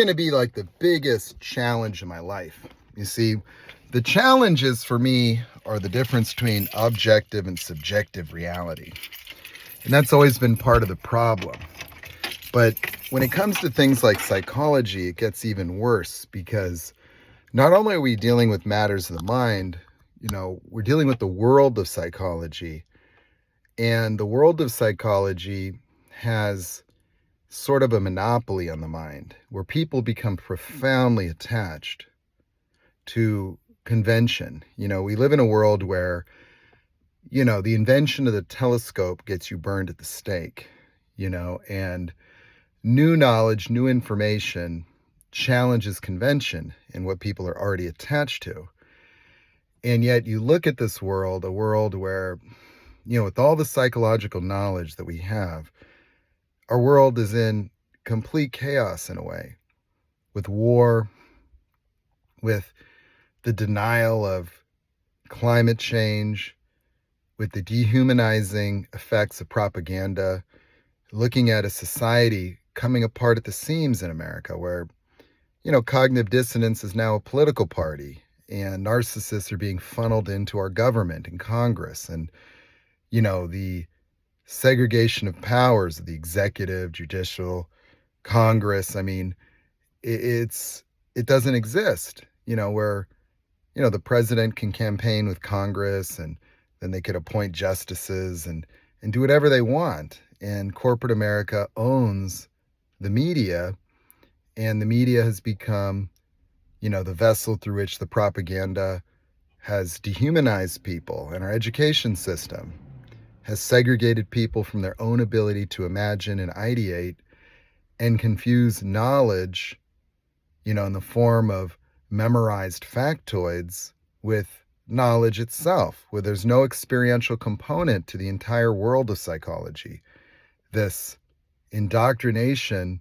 Going to be like the biggest challenge in my life. You see, the challenges for me are the difference between objective and subjective reality. And that's always been part of the problem. But when it comes to things like psychology, it gets even worse because not only are we dealing with matters of the mind, we're dealing with the world of psychology. And the world of psychology has sort of a monopoly on the mind, where people become profoundly attached to convention. We live in a world where, the invention of the telescope gets you burned at the stake, and new knowledge, new information challenges convention and what people are already attached to. And yet you look at this world, a world where, with all the psychological knowledge that we have, our world is in complete chaos in a way, with war, with the denial of climate change, with the dehumanizing effects of propaganda, looking at a society coming apart at the seams in America where, cognitive dissonance is now a political party and narcissists are being funneled into our government and Congress, and, the segregation of powers of the executive, judicial, Congress. I mean, it doesn't exist, where, the president can campaign with Congress and then they could appoint justices and do whatever they want. And corporate America owns the media, and the media has become, the vessel through which the propaganda has dehumanized people, and our education system has segregated people from their own ability to imagine and ideate and confuse knowledge, in the form of memorized factoids with knowledge itself, where there's no experiential component to the entire world of psychology. This indoctrination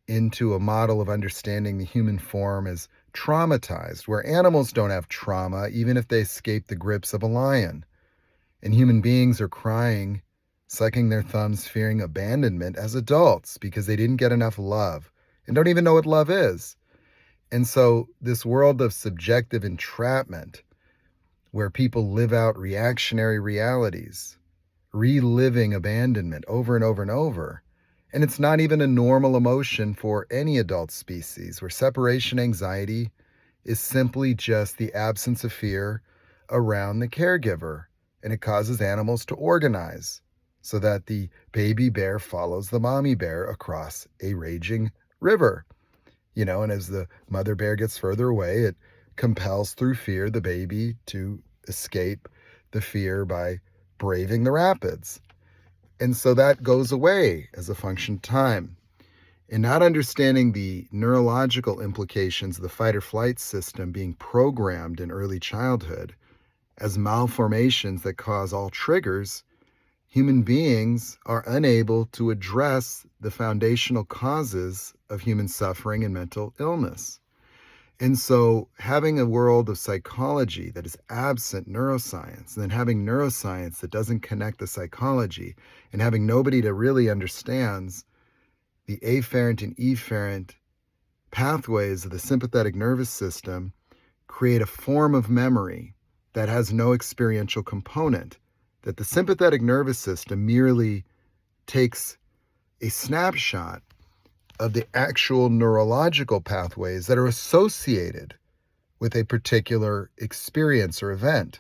into a model of understanding the human form as traumatized, where animals don't have trauma even if they escape the grips of a lion. And human beings are crying, sucking their thumbs, fearing abandonment as adults because they didn't get enough love and don't even know what love is. And so this world of subjective entrapment, where people live out reactionary realities, reliving abandonment over and over and over. And it's not even a normal emotion for any adult species, where separation anxiety is simply just the absence of fear around the caregiver. And it causes animals to organize so that the baby bear follows the mommy bear across a raging river. And as the mother bear gets further away, it compels through fear the baby to escape the fear by braving the rapids. And so that goes away as a function of time. And not understanding the neurological implications of the fight or flight system being programmed in early childhood as malformations that cause all triggers, human beings are unable to address the foundational causes of human suffering and mental illness. And so having a world of psychology that is absent neuroscience, and then having neuroscience that doesn't connect the psychology, and having nobody that really understands the afferent and efferent pathways of the sympathetic nervous system, create a form of memory that has no experiential component, that the sympathetic nervous system merely takes a snapshot of the actual neurological pathways that are associated with a particular experience or event,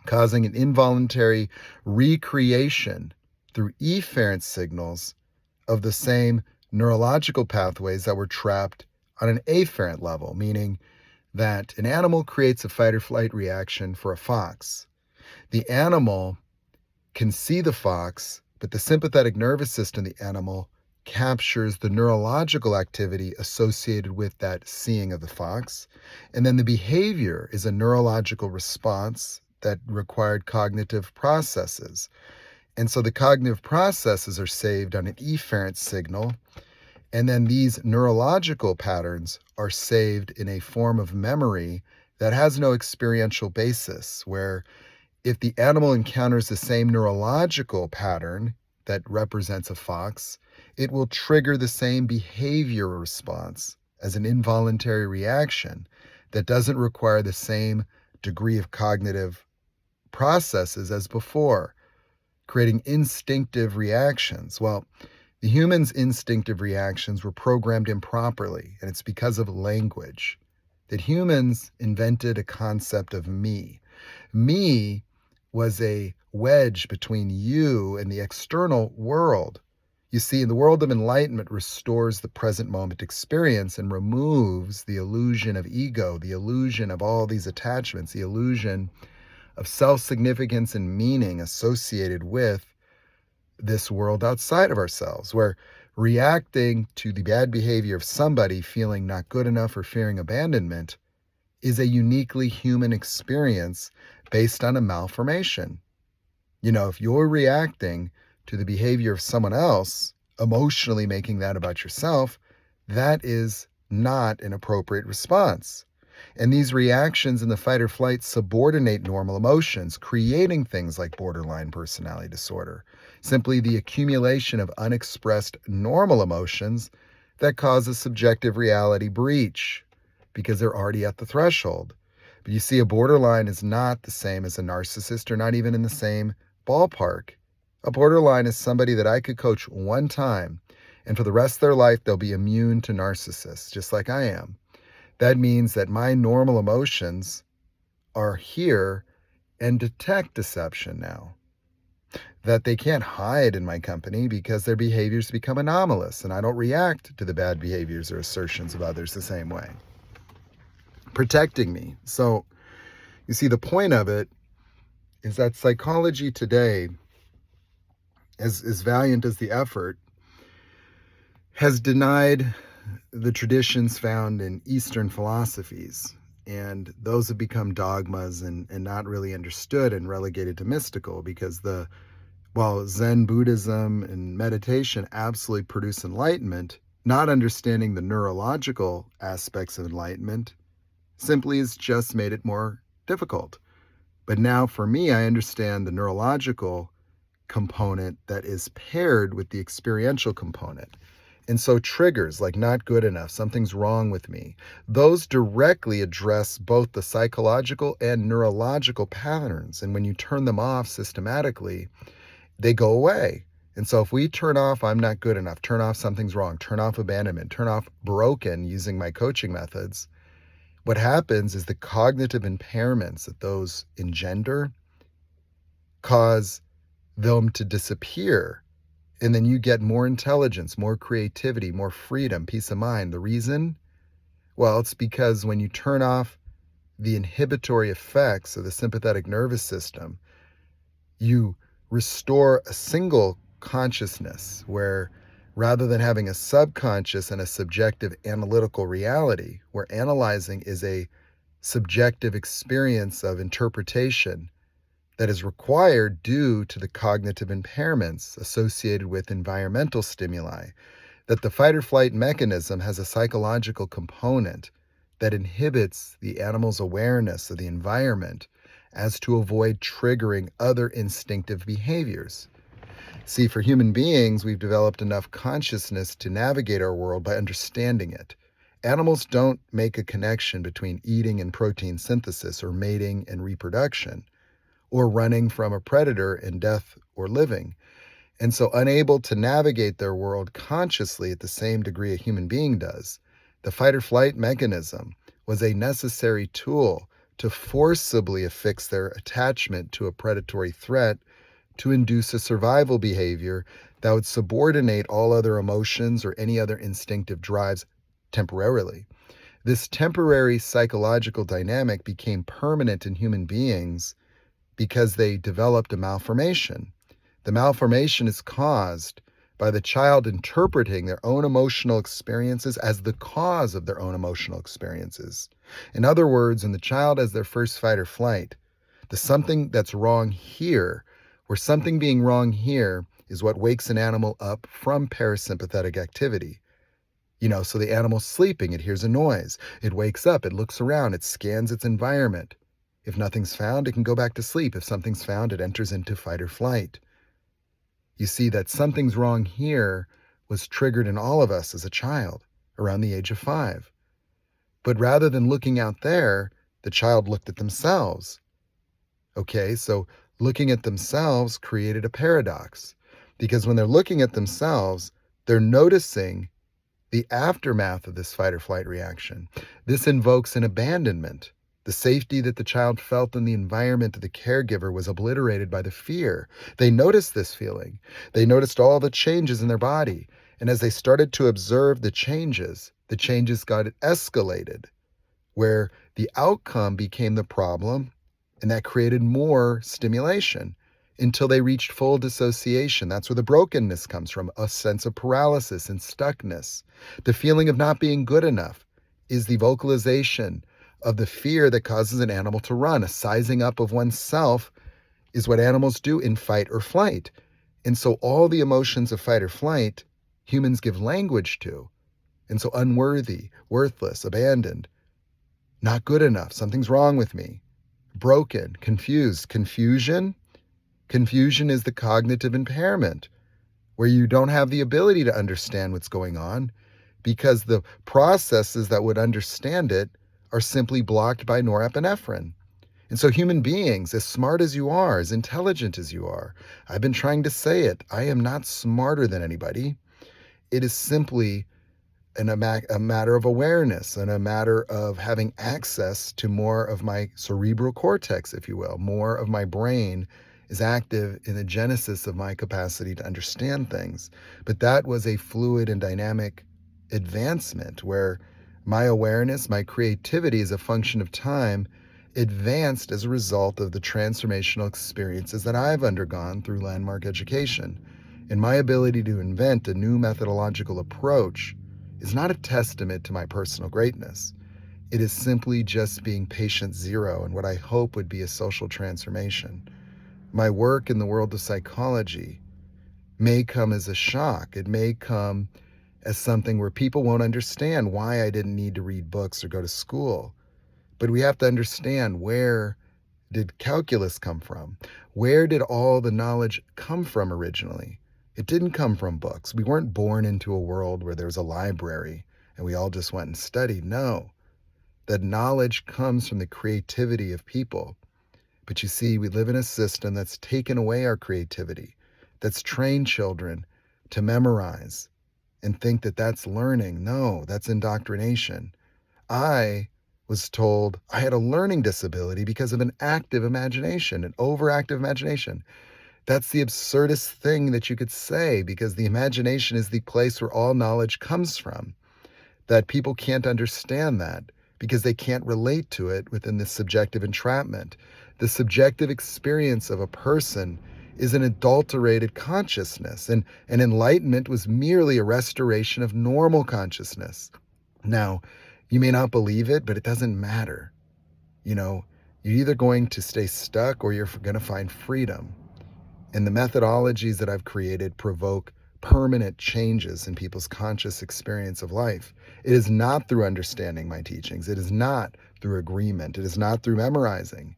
causing an involuntary recreation through efferent signals of the same neurological pathways that were trapped on an afferent level, meaning that an animal creates a fight or flight reaction for a fox. The animal can see the fox, but the sympathetic nervous system of the animal captures the neurological activity associated with that seeing of the fox. And then the behavior is a neurological response that required cognitive processes. And so the cognitive processes are saved on an efferent signal. And then these neurological patterns are saved in a form of memory that has no experiential basis, where if the animal encounters the same neurological pattern that represents a fox, it will trigger the same behavioral response as an involuntary reaction that doesn't require the same degree of cognitive processes as before, creating instinctive reactions. Well, the human's instinctive reactions were programmed improperly, and it's because of language that humans invented a concept of me. Me was a wedge between you and the external world. You see, in the world of enlightenment restores the present moment experience and removes the illusion of ego, the illusion of all these attachments, the illusion of self-significance and meaning associated with this world outside of ourselves, where reacting to the bad behavior of somebody feeling not good enough or fearing abandonment is a uniquely human experience based on a malformation. If you're reacting to the behavior of someone else, emotionally making that about yourself, that is not an appropriate response. And these reactions in the fight or flight subordinate normal emotions, creating things like borderline personality disorder. Simply the accumulation of unexpressed normal emotions that cause a subjective reality breach because they're already at the threshold. But you see, a borderline is not the same as a narcissist or not even in the same ballpark. A borderline is somebody that I could coach one time, and for the rest of their life, they'll be immune to narcissists, just like I am. That means that my normal emotions are here and detect deception now. That they can't hide in my company because their behaviors become anomalous, and I don't react to the bad behaviors or assertions of others the same way, protecting me. So, you see, the point of it is that psychology today, as valiant as the effort, has denied the traditions found in Eastern philosophies. And those have become dogmas and not really understood and relegated to mystical because while Zen Buddhism and meditation absolutely produce enlightenment, not understanding the neurological aspects of enlightenment simply has just made it more difficult. But now for me, I understand the neurological component that is paired with the experiential component. And so triggers like not good enough, something's wrong with me, those directly address both the psychological and neurological patterns. And when you turn them off systematically, they go away. And so if we turn off I'm not good enough, turn off something's wrong, turn off abandonment, turn off broken using my coaching methods, what happens is the cognitive impairments that those engender cause them to disappear. And then you get more intelligence, more creativity, more freedom, peace of mind. The reason? Well, it's because when you turn off the inhibitory effects of the sympathetic nervous system, you restore a single consciousness where rather than having a subconscious and a subjective analytical reality, where analyzing is a subjective experience of interpretation that is required due to the cognitive impairments associated with environmental stimuli, that the fight or flight mechanism has a psychological component that inhibits the animal's awareness of the environment as to avoid triggering other instinctive behaviors. See, for human beings, we've developed enough consciousness to navigate our world by understanding it. Animals don't make a connection between eating and protein synthesis or mating and reproduction, or running from a predator in death or living. And so unable to navigate their world consciously at the same degree a human being does, the fight or flight mechanism was a necessary tool to forcibly affix their attachment to a predatory threat to induce a survival behavior that would subordinate all other emotions or any other instinctive drives temporarily. This temporary psychological dynamic became permanent in human beings because they developed a malformation. The malformation is caused by the child interpreting their own emotional experiences as the cause of their own emotional experiences. In other words, when the child has their first fight or flight, the something that's wrong here, where something being wrong here is what wakes an animal up from parasympathetic activity. So the animal's sleeping, it hears a noise, it wakes up, it looks around, it scans its environment. If nothing's found, it can go back to sleep. If something's found, it enters into fight or flight. You see that something's wrong here was triggered in all of us as a child around the age of 5. But rather than looking out there, the child looked at themselves. Okay, so looking at themselves created a paradox, because when they're looking at themselves, they're noticing the aftermath of this fight or flight reaction. This invokes an abandonment. The safety that the child felt in the environment of the caregiver was obliterated by the fear. They noticed this feeling. They noticed all the changes in their body. And as they started to observe the changes got escalated, where the outcome became the problem, and that created more stimulation until they reached full dissociation. That's where the brokenness comes from, a sense of paralysis and stuckness. The feeling of not being good enough is the vocalization of the fear that causes an animal to run. A sizing up of oneself is what animals do in fight or flight. And so all the emotions of fight or flight, humans give language to. And so unworthy, worthless, abandoned, not good enough, something's wrong with me, broken, confused. Confusion is the cognitive impairment, where you don't have the ability to understand what's going on because the processes that would understand it are simply blocked by norepinephrine. And so human beings, as smart as you are, as intelligent as you are, I've been trying to say it, I am not smarter than anybody. It is simply a matter of awareness and a matter of having access to more of my cerebral cortex, if you will. More of my brain is active in the genesis of my capacity to understand things. But that was a fluid and dynamic advancement where my awareness, my creativity as a function of time advanced as a result of the transformational experiences that I've undergone through landmark education. And my ability to invent a new methodological approach is not a testament to my personal greatness. It is simply just being patient zero and what I hope would be a social transformation. My work in the world of psychology may come as a shock. It may come as something where people won't understand why I didn't need to read books or go to school. But we have to understand, where did calculus come from? Where did all the knowledge come from originally? It didn't come from books. We weren't born into a world where there was a library and we all just went and studied. No, that knowledge comes from the creativity of people. But you see, we live in a system that's taken away our creativity, that's trained children to memorize and think that that's learning. No, that's indoctrination. I was told I had a learning disability because of an active imagination, an overactive imagination. That's the absurdest thing that you could say, because the imagination is the place where all knowledge comes from. That people can't understand that because they can't relate to it within this subjective entrapment. The subjective experience of a person is an adulterated consciousness, and enlightenment was merely a restoration of normal consciousness. Now, you may not believe it, but it doesn't matter. You're either going to stay stuck or you're going to find freedom. And the methodologies that I've created provoke permanent changes in people's conscious experience of life. It is not through understanding my teachings. It is not through agreement. It is not through memorizing.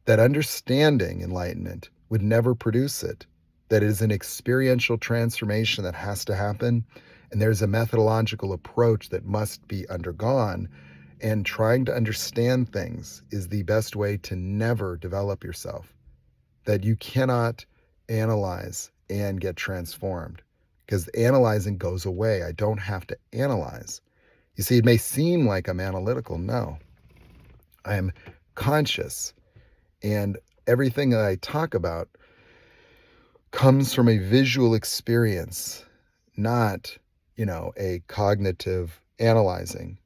That understanding enlightenment would never produce it. That it is an experiential transformation that has to happen. And there's a methodological approach that must be undergone. And trying to understand things is the best way to never develop yourself. That you cannot analyze and get transformed, because analyzing goes away. I don't have to analyze. You see, it may seem like I'm analytical. No, I am conscious, and everything that I talk about comes from a visual experience, not, a cognitive analyzing.